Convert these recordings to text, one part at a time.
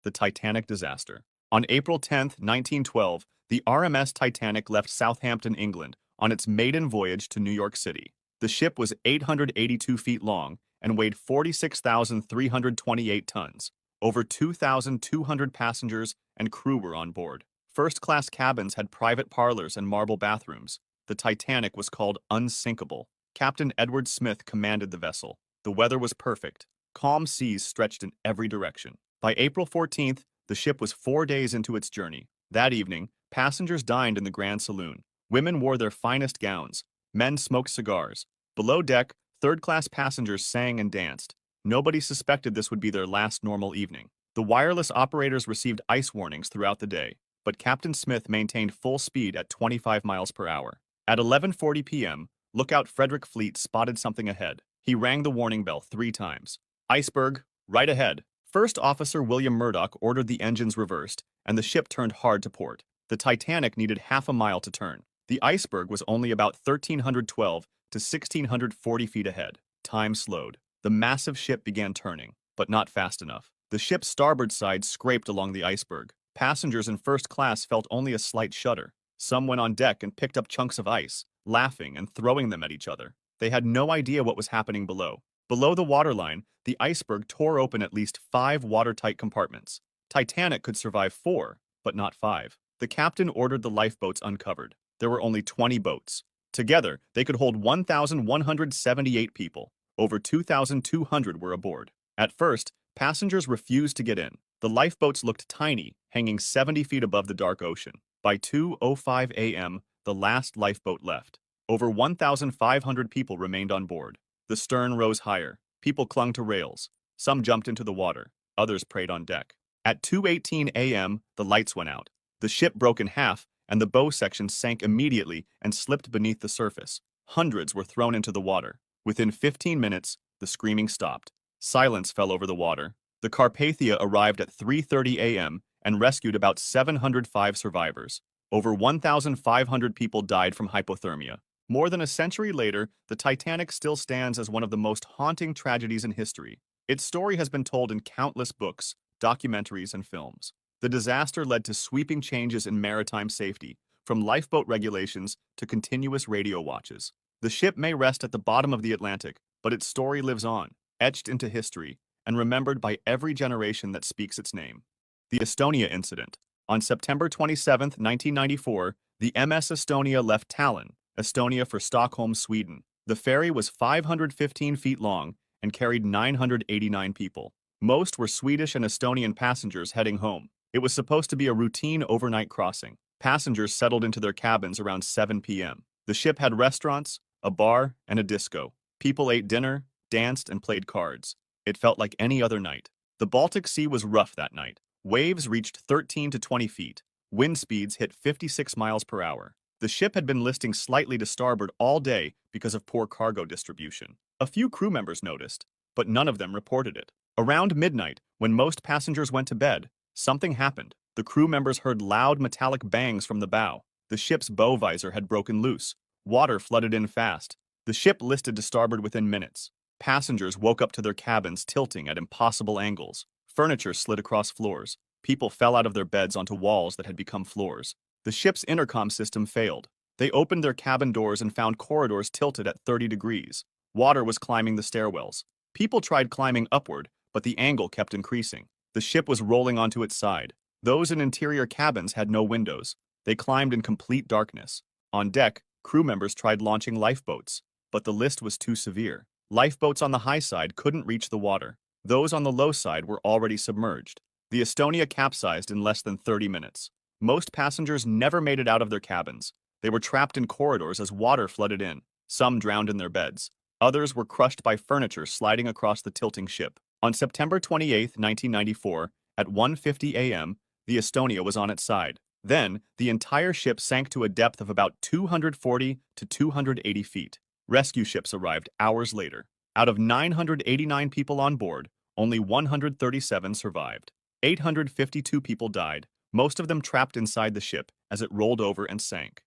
The Titanic disaster. On April 10, 1912, the RMS Titanic left Southampton, England, on its maiden voyage to New York City. The ship was 882 feet long and weighed 46,328 tons. Over 2,200 passengers and crew were on board. First-class cabins had private parlors and marble bathrooms. The Titanic was called unsinkable. Captain Edward Smith commanded the vessel. The weather was perfect. Calm seas stretched in every direction. By April 14th, the ship was 4 days into its journey. That evening, passengers dined in the Grand Saloon. Women wore their finest gowns. Men smoked cigars. Below deck, third-class passengers sang and danced. Nobody suspected this would be their last normal evening. The wireless operators received ice warnings throughout the day, but Captain Smith maintained full speed at 25 miles per hour. At 11:40 p.m., lookout Frederick Fleet spotted something ahead. He rang the warning bell 3 times. "Iceberg, right ahead." First Officer William Murdoch ordered the engines reversed, and the ship turned hard to port. The Titanic needed half a mile to turn. The iceberg was only about 1,312 to 1,640 feet ahead. Time slowed. The massive ship began turning, but not fast enough. The ship's starboard side scraped along the iceberg. Passengers in first class felt only a slight shudder. Some went on deck and picked up chunks of ice, laughing and throwing them at each other. They had no idea what was happening below. Below the waterline, the iceberg tore open at least 5 watertight compartments. Titanic could survive 4, but not 5. The captain ordered the lifeboats uncovered. There were only 20 boats. Together, they could hold 1,178 people. Over 2,200 were aboard. At first, passengers refused to get in. The lifeboats looked tiny, hanging 70 feet above the dark ocean. By 2:05 a.m., the last lifeboat left. Over 1,500 people remained on board. The stern rose higher. People clung to rails. Some jumped into the water. Others prayed on deck. At 2:18 a.m., the lights went out. The ship broke in half, and the bow section sank immediately and slipped beneath the surface. Hundreds were thrown into the water. Within 15 minutes, the screaming stopped. Silence fell over the water. The Carpathia arrived at 3:30 a.m. and rescued about 705 survivors. Over 1,500 people died from hypothermia. More than a century later, the Titanic still stands as one of the most haunting tragedies in history. Its story has been told in countless books, documentaries, and films. The disaster led to sweeping changes in maritime safety, from lifeboat regulations to continuous radio watches. The ship may rest at the bottom of the Atlantic, but its story lives on, etched into history, and remembered by every generation that speaks its name. The Estonia Incident. On September 27, 1994, the MS Estonia left Tallinn, Estonia for Stockholm, Sweden. The ferry was 515 feet long and carried 989 people. Most were Swedish and Estonian passengers heading home. It was supposed to be a routine overnight crossing. Passengers settled into their cabins around 7 p.m. The ship had restaurants, a bar, and a disco. People ate dinner, danced, and played cards. It felt like any other night. The Baltic Sea was rough that night. Waves reached 13 to 20 feet. Wind speeds hit 56 miles per hour. The ship had been listing slightly to starboard all day because of poor cargo distribution. A few crew members noticed, but none of them reported it. Around midnight, when most passengers went to bed, something happened. The crew members heard loud metallic bangs from the bow. The ship's bow visor had broken loose. Water flooded in fast. The ship listed to starboard within minutes. Passengers woke up to their cabins tilting at impossible angles. Furniture slid across floors. People fell out of their beds onto walls that had become floors. The ship's intercom system failed. They opened their cabin doors and found corridors tilted at 30 degrees. Water was climbing the stairwells. People tried climbing upward, but the angle kept increasing. The ship was rolling onto its side. Those in interior cabins had no windows. They climbed in complete darkness. On deck, crew members tried launching lifeboats, but the list was too severe. Lifeboats on the high side couldn't reach the water. Those on the low side were already submerged. The Estonia capsized in less than 30 minutes. Most passengers never made it out of their cabins. They were trapped in corridors as water flooded in. Some drowned in their beds. Others were crushed by furniture sliding across the tilting ship. On September 28, 1994, at 1:50 a.m., the Estonia was on its side. Then, the entire ship sank to a depth of about 240 to 280 feet. Rescue ships arrived hours later. Out of 989 people on board, only 137 survived. 852 people died, most of them trapped inside the ship as it rolled over and sank.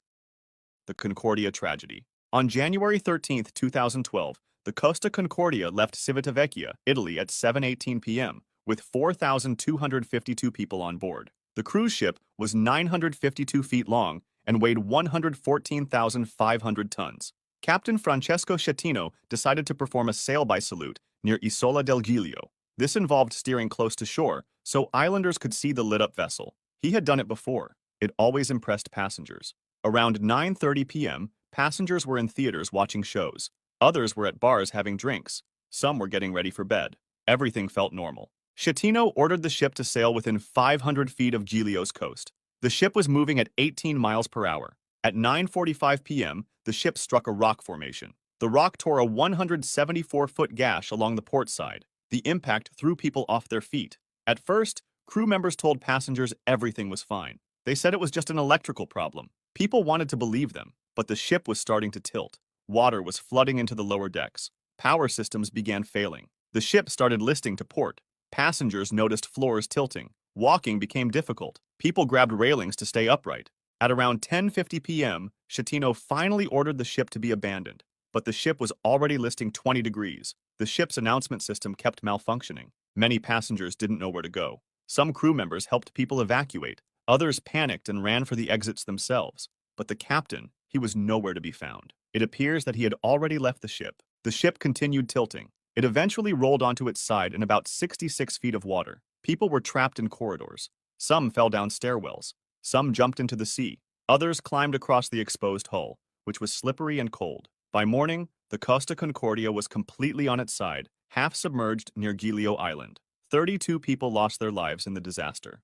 The Concordia tragedy. On January 13, 2012, the Costa Concordia left Civitavecchia, Italy at 7:18 p.m., with 4,252 people on board. The cruise ship was 952 feet long and weighed 114,500 tons. Captain Francesco Schettino decided to perform a sail-by salute near Isola del Giglio. This involved steering close to shore so islanders could see the lit-up vessel. He had done it before. It always impressed passengers. Around 9:30 p.m., passengers were in theaters watching shows. Others were at bars having drinks. Some were getting ready for bed. Everything felt normal. Schettino ordered the ship to sail within 500 feet of Giglio's coast. The ship was moving at 18 miles per hour. At 9:45 p.m., the ship struck a rock formation. The rock tore a 174-foot gash along the port side. The impact threw people off their feet. At first, crew members told passengers everything was fine. They said it was just an electrical problem. People wanted to believe them, but the ship was starting to tilt. Water was flooding into the lower decks. Power systems began failing. The ship started listing to port. Passengers noticed floors tilting. Walking became difficult. People grabbed railings to stay upright. At around 10:50 p.m., Schettino finally ordered the ship to be abandoned. But the ship was already listing 20 degrees. The ship's announcement system kept malfunctioning. Many passengers didn't know where to go. Some crew members helped people evacuate. Others panicked and ran for the exits themselves. But the captain, he was nowhere to be found. It appears that he had already left the ship. The ship continued tilting. It eventually rolled onto its side in about 66 feet of water. People were trapped in corridors. Some fell down stairwells. Some jumped into the sea. Others climbed across the exposed hull, which was slippery and cold. By morning, the Costa Concordia was completely on its side, half submerged near Giglio Island. 32 people lost their lives in the disaster.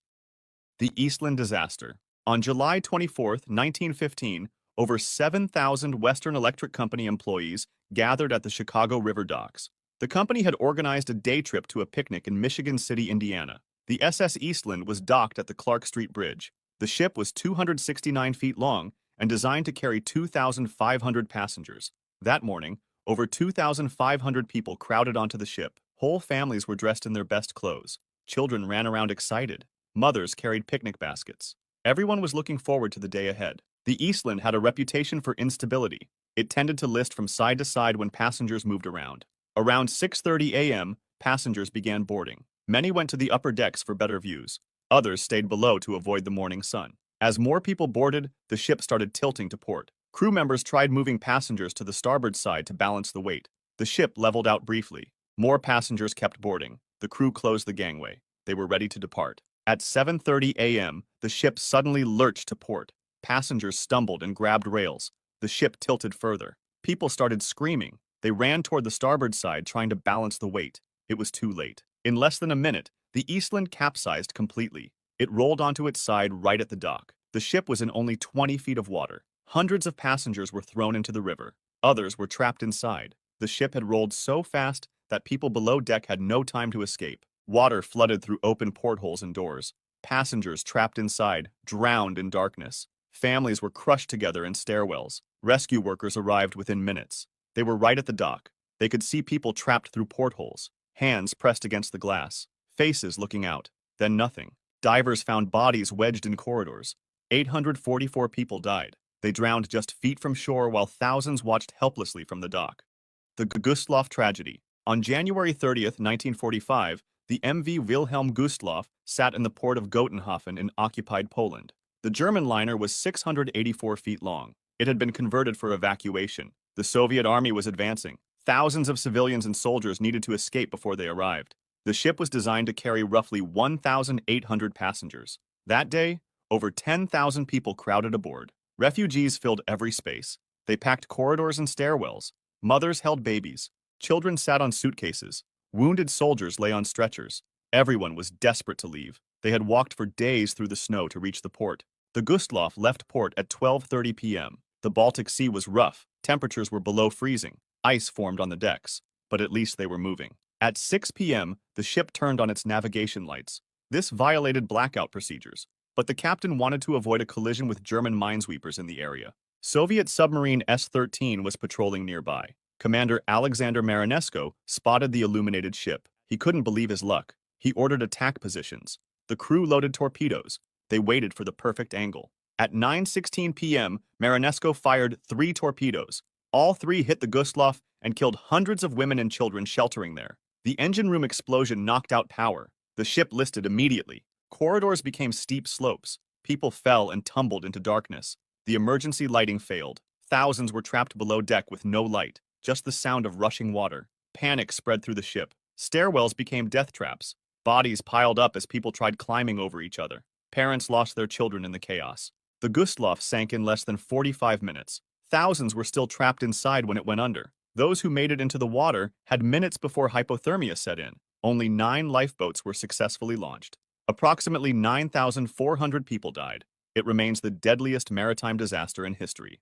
The Eastland Disaster. On July 24, 1915, over 7,000 Western Electric Company employees gathered at the Chicago River docks. The company had organized a day trip to a picnic in Michigan City, Indiana. The SS Eastland was docked at the Clark Street Bridge. The ship was 269 feet long and designed to carry 2,500 passengers. That morning, over 2,500 people crowded onto the ship. Whole families were dressed in their best clothes. Children ran around excited. Mothers carried picnic baskets. Everyone was looking forward to the day ahead. The Eastland had a reputation for instability. It tended to list from side to side when passengers moved around. Around 6:30 a.m., passengers began boarding. Many went to the upper decks for better views. Others stayed below to avoid the morning sun. As more people boarded, the ship started tilting to port. Crew members tried moving passengers to the starboard side to balance the weight. The ship leveled out briefly. More passengers kept boarding. The crew closed the gangway. They were ready to depart. At 7:30 a.m., the ship suddenly lurched to port. Passengers stumbled and grabbed rails. The ship tilted further. People started screaming. They ran toward the starboard side trying to balance the weight. It was too late. In less than a minute, the Eastland capsized completely. It rolled onto its side right at the dock. The ship was in only 20 feet of water. Hundreds of passengers were thrown into the river. Others were trapped inside. The ship had rolled so fast that people below deck had no time to escape. Water flooded through open portholes and doors. Passengers trapped inside, drowned in darkness. Families were crushed together in stairwells. Rescue workers arrived within minutes. They were right at the dock. They could see people trapped through portholes, hands pressed against the glass, faces looking out. Then nothing. Divers found bodies wedged in corridors. 844 people died. They drowned just feet from shore while thousands watched helplessly from the dock. The Gustloff tragedy. On January 30th, 1945, the MV Wilhelm Gustloff sat in the port of Gotenhafen in occupied Poland. The German liner was 684 feet long. It had been converted for evacuation. The Soviet army was advancing. Thousands of civilians and soldiers needed to escape before they arrived. The ship was designed to carry roughly 1,800 passengers. That day, over 10,000 people crowded aboard. Refugees filled every space. They packed corridors and stairwells. Mothers held babies. Children sat on suitcases. Wounded soldiers lay on stretchers. Everyone was desperate to leave. They had walked for days through the snow to reach the port. The Gustloff left port at 12:30 p.m. The Baltic Sea was rough. Temperatures were below freezing. Ice formed on the decks, but at least they were moving. At 6 p.m., the ship turned on its navigation lights. This violated blackout procedures, but the captain wanted to avoid a collision with German minesweepers in the area. Soviet submarine S-13 was patrolling nearby. Commander Alexander Marinesko spotted the illuminated ship. He couldn't believe his luck. He ordered attack positions. The crew loaded torpedoes. They waited for the perfect angle. At 9:16 p.m., Marinesko fired 3 torpedoes. All 3 hit the Gustloff and killed hundreds of women and children sheltering there. The engine room explosion knocked out power. The ship listed immediately. Corridors became steep slopes. People fell and tumbled into darkness. The emergency lighting failed. Thousands were trapped below deck with no light, just the sound of rushing water. Panic spread through the ship. Stairwells became death traps. Bodies piled up as people tried climbing over each other. Parents lost their children in the chaos. The Gustloff sank in less than 45 minutes. Thousands were still trapped inside when it went under. Those who made it into the water had minutes before hypothermia set in. Only 9 lifeboats were successfully launched. Approximately 9,400 people died. It remains the deadliest maritime disaster in history.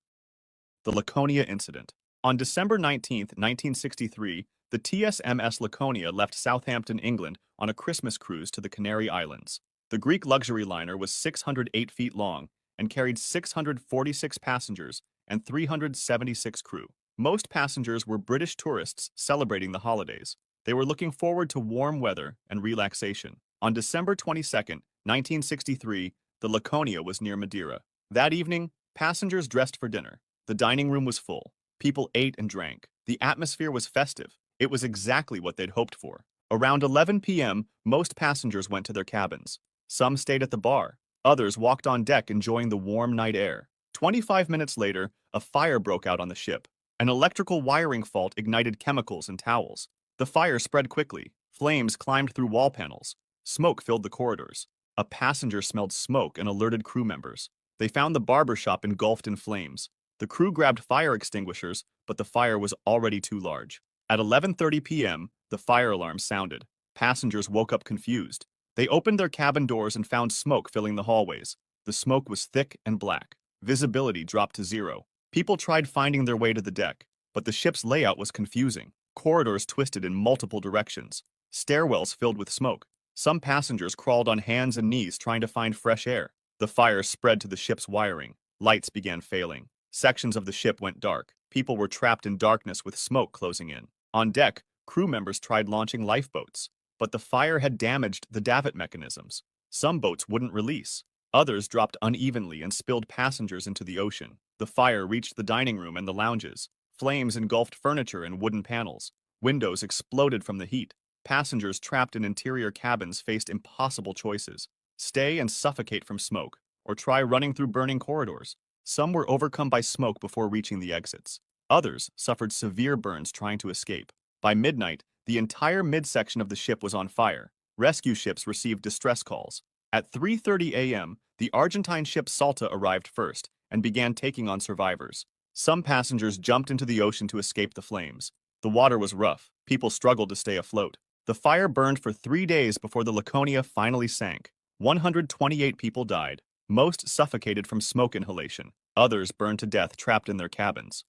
The Laconia Incident. On December 19, 1963, the TSMS Laconia left Southampton, England, on a Christmas cruise to the Canary Islands. The Greek luxury liner was 608 feet long and carried 646 passengers and 376 crew. Most passengers were British tourists celebrating the holidays. They were looking forward to warm weather and relaxation. On December 22, 1963, the Laconia was near Madeira. That evening, passengers dressed for dinner. The dining room was full. People ate and drank. The atmosphere was festive. It was exactly what they'd hoped for. Around 11 p.m., most passengers went to their cabins. Some stayed at the bar. Others walked on deck enjoying the warm night air. 25 minutes later, a fire broke out on the ship. An electrical wiring fault ignited chemicals and towels. The fire spread quickly. Flames climbed through wall panels. Smoke filled the corridors. A passenger smelled smoke and alerted crew members. They found the barber shop engulfed in flames. The crew grabbed fire extinguishers, but the fire was already too large. At 11:30 p.m., the fire alarm sounded. Passengers woke up confused. They opened their cabin doors and found smoke filling the hallways. The smoke was thick and black. Visibility dropped to 0. People tried finding their way to the deck, but the ship's layout was confusing. Corridors twisted in multiple directions. Stairwells filled with smoke. Some passengers crawled on hands and knees trying to find fresh air. The fire spread to the ship's wiring. Lights began failing. Sections of the ship went dark. People were trapped in darkness with smoke closing in. On deck, crew members tried launching lifeboats, but the fire had damaged the davit mechanisms. Some boats wouldn't release. Others dropped unevenly and spilled passengers into the ocean. The fire reached the dining room and the lounges. Flames engulfed furniture and wooden panels. Windows exploded from the heat. Passengers trapped in interior cabins faced impossible choices. Stay and suffocate from smoke, or try running through burning corridors. Some were overcome by smoke before reaching the exits. Others suffered severe burns trying to escape. By midnight, the entire midsection of the ship was on fire. Rescue ships received distress calls. At 3:30 a.m., the Argentine ship Salta arrived first and began taking on survivors. Some passengers jumped into the ocean to escape the flames. The water was rough. People struggled to stay afloat. The fire burned for 3 days before the Laconia finally sank. 128 people died. Most suffocated from smoke inhalation. Others burned to death trapped in their cabins.